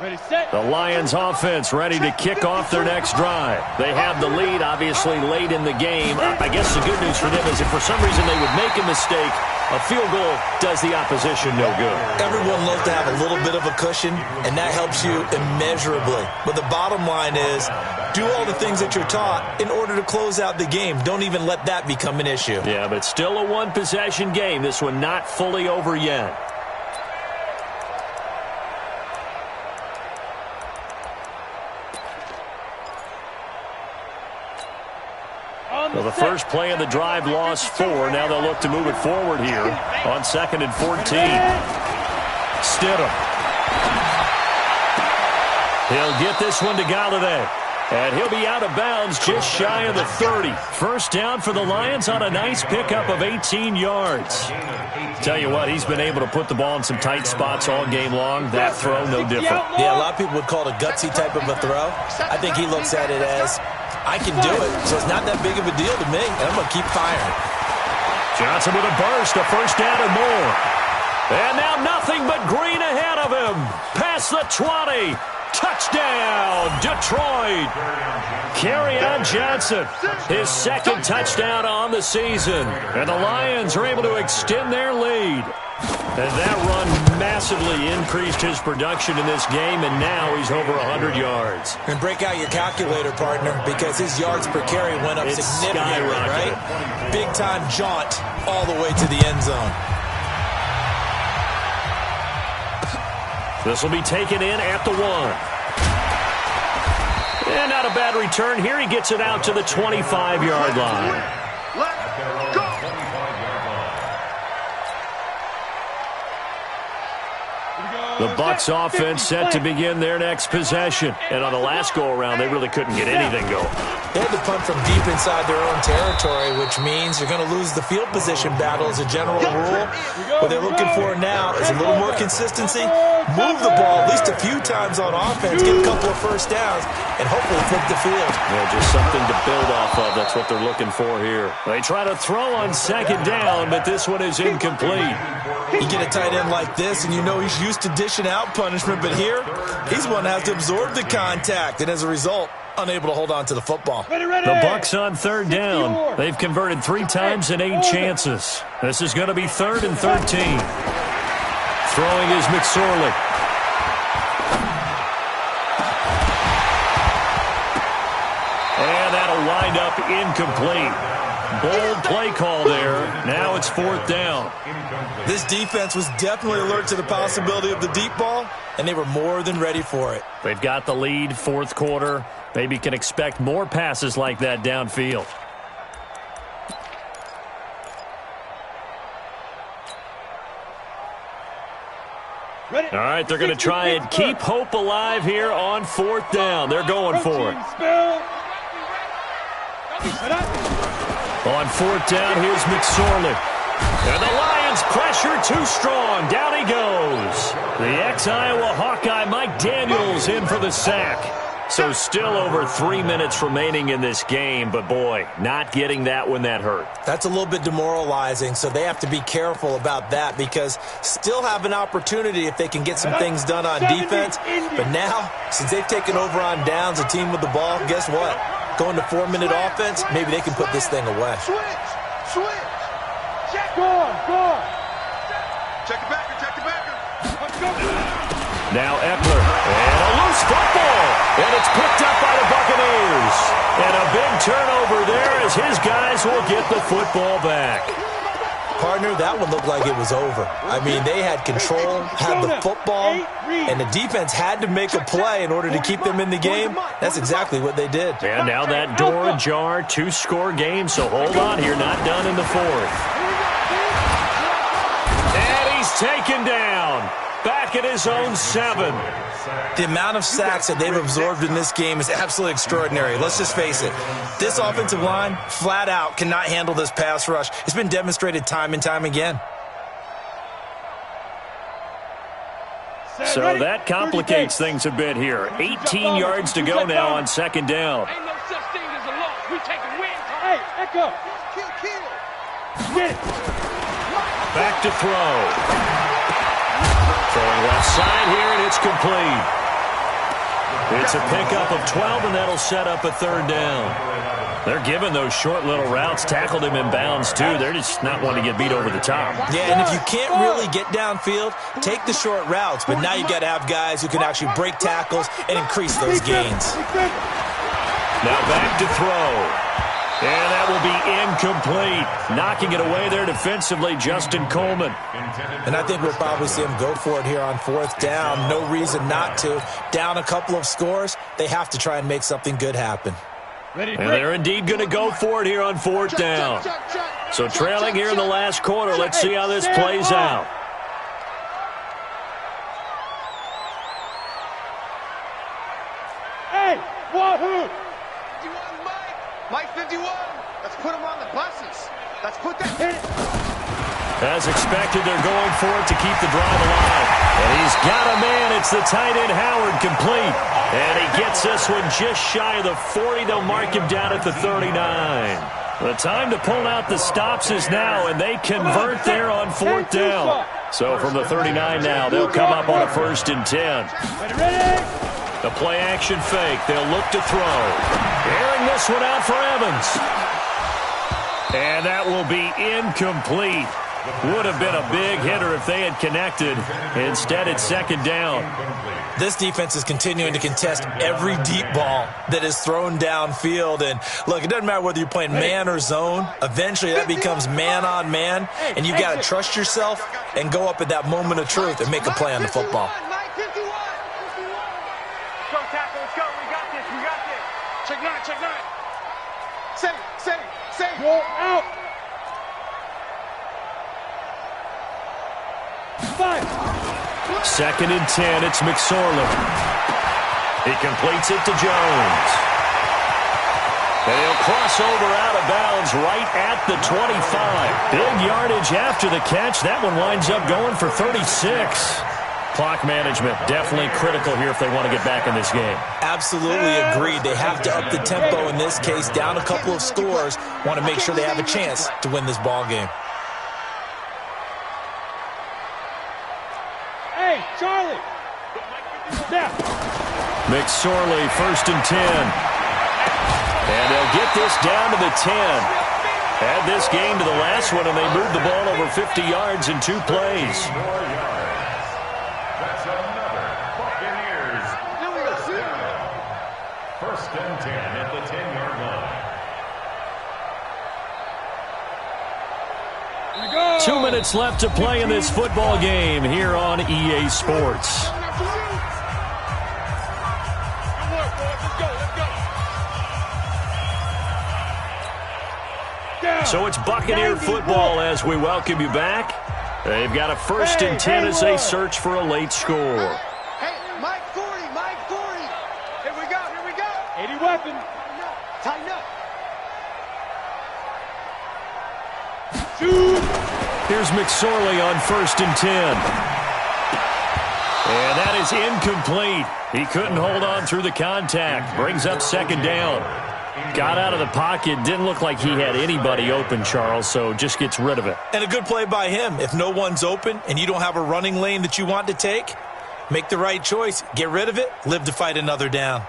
S5: Ready, set.
S1: The Lions offense ready to kick off their next drive. They have the lead, obviously, late in the game. I guess the good news for them is if for some reason they would make a mistake, a field goal does the opposition no good.
S3: Everyone loves to have a little bit of a cushion, and that helps you immeasurably. But the bottom line is, do all the things that you're taught in order to close out the game. Don't even let that become an issue.
S1: Yeah, but still a one-possession game. This one not fully over yet. Well, the first play of the drive lost 4. Now they'll look to move it forward here on 2nd and 14. Stidham. He'll get this one to Galladay. And he'll be out of bounds just shy of the 30. First down for the Lions on a nice pickup of 18 yards. Tell you what, he's been able to put the ball in some tight spots all game long. That throw, no different.
S3: Yeah, a lot of people would call it a gutsy type of a throw. I think he looks at it as, I can do it, so it's not that big of a deal to me, and I'm going to keep firing.
S1: Johnson with a burst, a first down and more. And now nothing but green ahead of him. Past the 20. Touchdown, Detroit. Kerryon Johnson, his 2nd touchdown on the season. And the Lions are able to extend their lead. And that run massively increased his production in this game, and now he's over 100 yards.
S3: And break out your calculator, partner, because his yards per carry went up significantly, right? Big-time jaunt all the way to the end zone.
S1: This will be taken in at the 1. And not a bad return here. He gets it out to the 25-yard line.
S2: Let's go.
S1: The Bucs offense set to begin their next possession. And on the last go-around, they really couldn't get anything going.
S3: They had to punt from deep inside their own territory, which means you're going to lose the field position battle as a general rule. What they're looking for now is a little more consistency, move the ball at least a few times on offense, get a couple of first downs, and hopefully flip the field.
S1: Yeah, just something to build off of. That's what they're looking for here. They try to throw on 2nd down, but this one is incomplete.
S3: You get a tight end like this, and you know he's used to dishing out punishment, but here, he's one that has to absorb the contact, and as a result, unable to hold on to the football.
S5: Ready, ready.
S1: The Bucs on 3rd down. They've converted 3 times in 8 chances. This is going to be 3rd and 13. Throwing is McSorley. And that'll wind up incomplete. Bold play call there. Now it's 4th down.
S3: This defense was definitely alert to the possibility of the deep ball, and they were more than ready for it.
S1: They've got the lead, 4th quarter. Maybe can expect more passes like that downfield.
S5: Ready.
S1: All right, they're going to try and keep hope alive here on 4th down. They're going for it. On 4th down, here's McSorley. And the Lions pressure too strong. Down he goes. The ex-Iowa Hawkeye Mike Daniels in for the sack. So still over 3 minutes remaining in this game, but boy, not getting that one that hurt.
S3: That's a little bit demoralizing, so they have to be careful about that because still have an opportunity if they can get some things done on defense. But now, since they've taken over on downs, a team with the ball, guess what? Going to 4-minute offense, maybe they can put this thing away.
S4: Switch. Check. Go. Check the backer. Let's go.
S1: Now Eckler, and a loose football, and it's picked up by the Buccaneers. And a big turnover there as his guys will get the football back.
S3: Partner, that one looked like it was over. I mean, they had control, had the football, and the defense had to make a play in order to keep them in the game. That's exactly what they did.
S1: And now that door ajar, 2-score game, so hold on here, not done in the 4th. And he's taken down. Back at his own 7.
S3: The amount of sacks that they've absorbed in this game is absolutely extraordinary. Let's just face it. This offensive line, flat out, cannot handle this pass rush. It's been demonstrated time and time again.
S1: So that complicates things a bit here. 18 yards to go now on 2nd down.
S5: Ain't no such thing as a loss. We take a win. Hey, Echo.
S4: Kill.
S5: Get it.
S1: Back to throw. Throwing left side here, and it's complete. It's a pickup of 12, and that'll set up a 3rd down. They're giving those short little routes. Tackled him in bounds, too. They're just not wanting to get beat over the top.
S3: Yeah, and if you can't really get downfield, take the short routes. But now you got to have guys who can actually break tackles and increase those gains.
S1: Now back to throw. And that will be incomplete. Knocking it away there defensively, Justin Coleman.
S3: And I think we'll probably see him go for it here on 4th down. No reason not to. Down a couple of scores, they have to try and make something good happen.
S1: And they're indeed going to go for it here on 4th down. So trailing here in the last quarter, let's see how this plays out.
S5: Hey, wahoo!
S4: Mike 51. Let's put him on the buses. Let's put that.
S1: As expected, they're going for it to keep the drive alive. And he's got a man. It's the tight end, Howard, complete. And he gets this one just shy of the 40. They'll mark him down at the 39. The time to pull out the stops is now, and they convert there on 4th down. So from the 39 now, they'll come up on a 1st and 10.
S5: Ready?
S1: The play action fake. They'll look to throw. Airing this one out for Evans. And that will be incomplete. Would have been a big hitter if they had connected. Instead, it's 2nd down.
S3: This defense is continuing to contest every deep ball that is thrown downfield. And look, it doesn't matter whether you're playing man or zone. Eventually, that becomes man on man. And you've got to trust yourself and go up at that moment of truth and make a play on the football.
S4: Check 9. Say.
S5: Go out. 5.
S1: 2nd and 10. It's McSorley. He completes it to Jones. And he'll cross over out of bounds right at the 25. Big yardage after the catch. That one winds up going for 36. Clock management definitely critical here if they want to get back in this game.
S3: Absolutely agreed. They have to up the tempo in this case. Down a couple of scores. Want to make sure they have a chance to win this ball game.
S5: Hey, Charlie. Now.
S1: McSorley, 1st and 10. And they'll get this down to the 10. Add this game to the last one, and they moved the ball over 50 yards in 2 plays.
S2: That's another Buccaneers. 1st and 10 at the 10-yard line.
S1: 2 minutes left to play in this football game here on EA Sports. So it's Buccaneer football as we welcome you back. They've got a 1st and 10 as they search for a late score.
S4: Hey, Mike 40, Mike 40. Here we go, here we go.
S5: 80 weapon.
S4: Tighten up.
S5: Shoot.
S1: Here's McSorley on 1st and 10. And that is incomplete. He couldn't hold on through the contact. Brings up 2nd down. Got out of the pocket. Didn't look like he had anybody open, Charles, so just gets rid of it.
S3: And a good play by him. If no one's open and you don't have a running lane that you want to take, make the right choice. Get rid of it. Live to fight another down.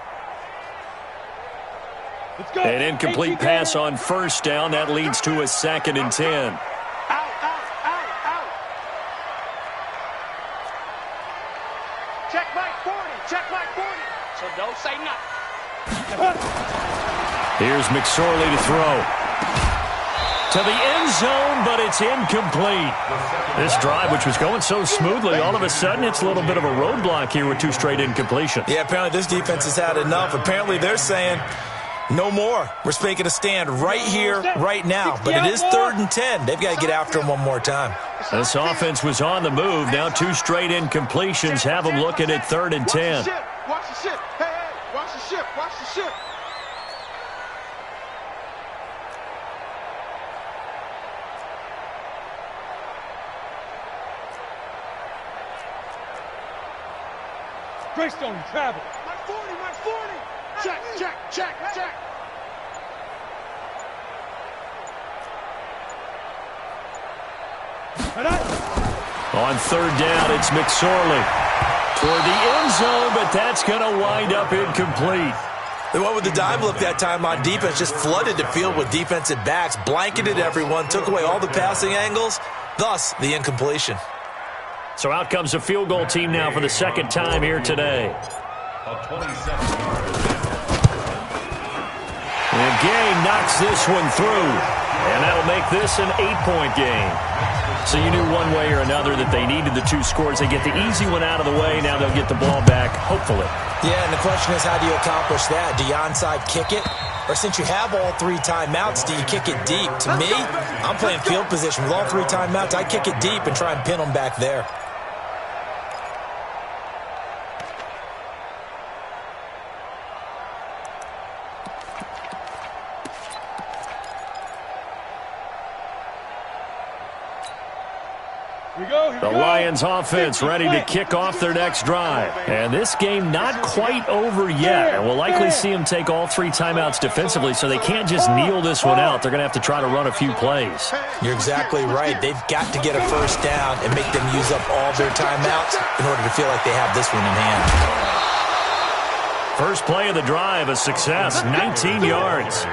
S5: Let's go.
S1: An incomplete pass on 1st down. That leads to a 2nd and 10.
S4: Out, out, out, out. Check Mike 40, check Mike 40. So don't say nothing.
S1: Here's McSorley to throw. To the end zone, but it's incomplete. This drive, which was going so smoothly, all of a sudden it's a little bit of a roadblock here with 2 straight incompletions.
S3: Yeah, apparently this defense has had enough. Apparently they're saying no more. We're making a stand right here, right now. But it is 3rd and 10. They've got to get after him one more time.
S1: This offense was on the move. Now 2 straight incompletions have them looking at 3rd and 10.
S4: Watch the ship. Hey, hey, watch the ship, watch the ship.
S5: Greystone travel.
S4: Mike 40, Mike 40. Check, check, check, check.
S1: On 3rd down, it's McSorley. Toward the end zone, but that's going to wind up incomplete.
S3: They went with the dive look that time on defense, just flooded the field with defensive backs, blanketed everyone, took away all the passing angles, thus the incompletion.
S1: So out comes a field goal team now for the 2nd time here today. And Gay knocks this one through, and that'll make this an 8-point game. So you knew one way or another that they needed the 2 scores. They get the easy one out of the way. Now they'll get the ball back, hopefully.
S3: Yeah, and the question is, how do you accomplish that? Do you onside kick it? Or since you have all 3 timeouts, do you kick it deep? To me, I'm playing field position. With all 3 timeouts, I kick it deep and try and pin them back there.
S1: The Lions offense ready to kick off their next drive. And this game not quite over yet. And we'll likely see them take all 3 timeouts defensively, so they can't just kneel this one out. They're going to have to try to run a few plays.
S3: You're exactly right. They've got to get a 1st down and make them use up all their timeouts in order to feel like they have this one in hand.
S1: First play of the drive, a success, 19 yards.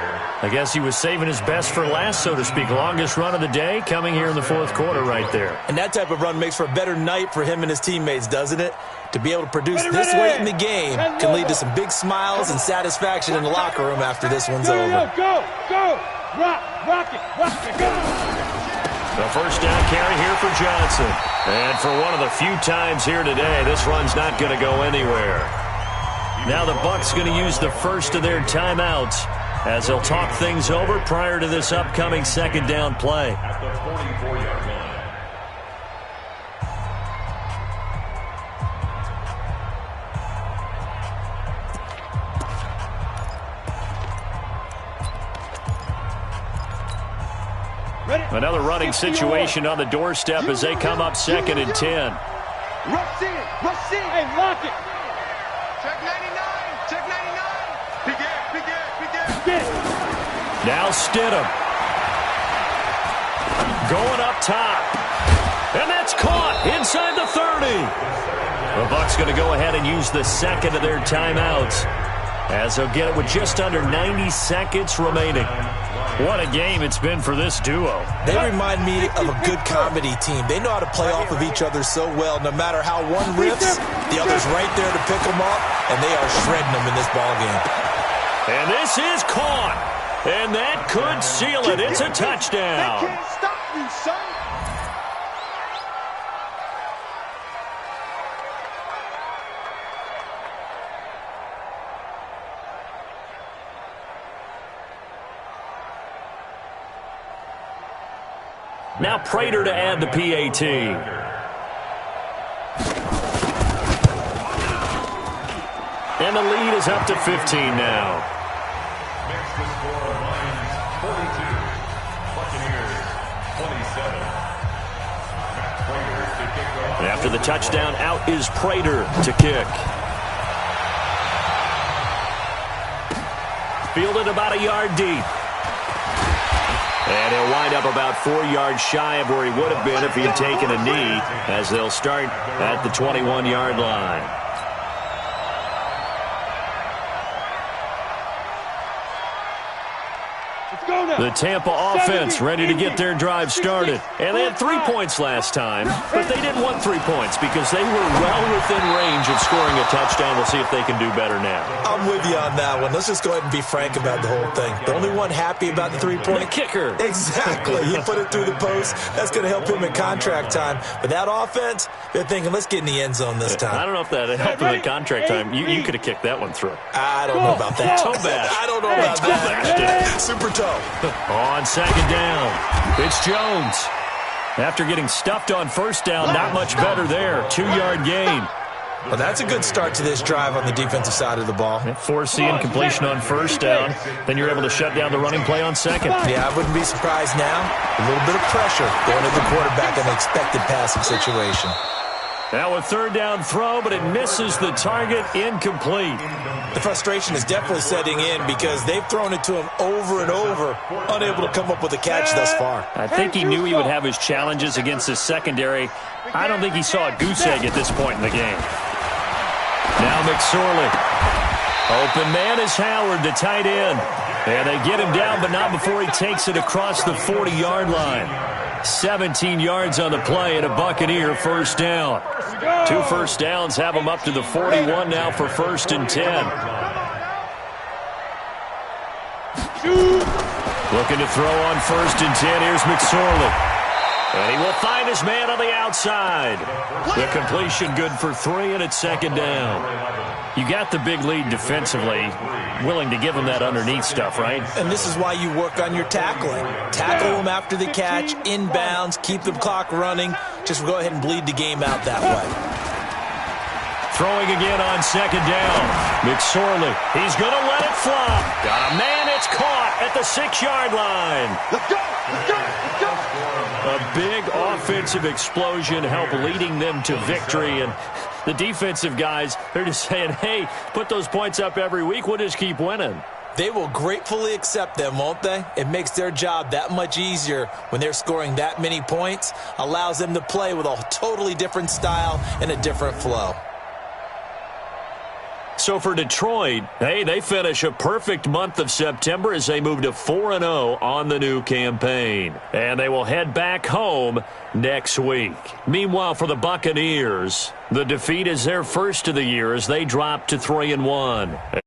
S1: I guess he was saving his best for last, so to speak. Longest run of the day coming here in the 4th quarter right there.
S3: And that type of run makes for a better night for him and his teammates, doesn't it? To be able to produce this late in the game can lead to some big smiles and satisfaction in the locker room after this one's over.
S5: Go, go, rock it, go.
S1: The 1st down carry here for Johnson. And for one of the few times here today, this run's not going to go anywhere. Now the Bucs going to use the 1st of their timeouts as they'll talk things over prior to this upcoming 2nd down play.
S2: At the 44-yard line.
S1: Another running situation on the doorstep as they come up 2nd and 10.
S4: Rush in, rush in.
S5: Hey, lock it.
S4: Check 99, check 99. Begin.
S1: Now Stidham. Going up top. And that's caught inside the 30. The Bucs going to go ahead and use the 2nd of their timeouts as they'll get it with just under 90 seconds remaining. What a game it's been for this duo.
S3: They remind me of a good comedy team. They know how to play off of each other so well. No matter how one riffs, the other's right there to pick them up, and they are shredding them in this ballgame.
S1: And this is caught. And that could seal it. It's a touchdown.
S4: They can't stop you, son.
S1: Now Prater to add the PAT. And the lead is up to 15 now.
S2: Makes the score Lions 42, Buccaneers 27. Matt Prater to kick off.
S1: After the touchdown, out is Prater to kick. Fielded about a yard deep. And he'll wind up about 4 yards shy of where he would have been if he had taken a knee, as they'll start at the 21-yard line. The Tampa offense ready to get their drive started. And they had 3 points last time, but they didn't want 3 points because they were well within range of scoring a touchdown. We'll see if they can do better now.
S3: I'm with you on that one. Let's just go ahead and be frank about the whole thing. The only one happy about the 3-point.
S1: The kicker.
S3: Exactly. He put it through the post. That's going to help him in contract time. But that offense, they're thinking, let's get in the end zone this time.
S1: I don't know if that helped him in contract time. You could have kicked that one through.
S3: I don't know about that.
S1: Toe bash.
S3: I don't know about that. Super toe.
S1: On second down, it's Jones. After getting stuffed on first down, not much better there. 2-yard gain.
S3: Well, that's a good start to this drive on the defensive side of the ball.
S1: Forcing incompletion on first down. Then you're able to shut down the running play on second.
S3: Yeah, I wouldn't be surprised now. A little bit of pressure going to the quarterback in the expected passing situation.
S1: Now a third down throw, but it misses the target, incomplete.
S3: The frustration is definitely setting in because they've thrown it to him over and over, unable to come up with a catch thus far.
S1: I think he knew he would have his challenges against his secondary. I don't think he saw a goose egg at this point in the game. Now McSorley. Open man is Howard, the tight end. And they get him down, but not before he takes it across the 40-yard line. 17 yards on the play and a Buccaneer first down. 2 first downs have him up to the 41 now for 1st and 10. Looking to throw on 1st and 10. Here's McSorley. And he will find his man on the outside. The completion good for 3, and it's 2nd down. You got the big lead defensively. Willing to give him that underneath stuff, right?
S3: And this is why you work on your tackling. Tackle them after the catch, inbounds, keep the clock running. Just go ahead and bleed the game out that way.
S1: Throwing again on 2nd down. McSorley. He's going to let it flop. Got a man. It's caught at the 6-yard line.
S4: Let's go! Let's go! Let's go!
S1: A big offensive explosion help leading them to victory. And the defensive guys, they're just saying, hey, put those points up every week. We'll just keep winning.
S3: They will gratefully accept them, won't they? It makes their job that much easier when they're scoring that many points. Allows them to play with a totally different style and a different flow.
S1: So for Detroit, hey, they finish a perfect month of September as they move to 4-0 on the new campaign. And they will head back home next week. Meanwhile, for the Buccaneers, the defeat is their first of the year as they drop to 3-1.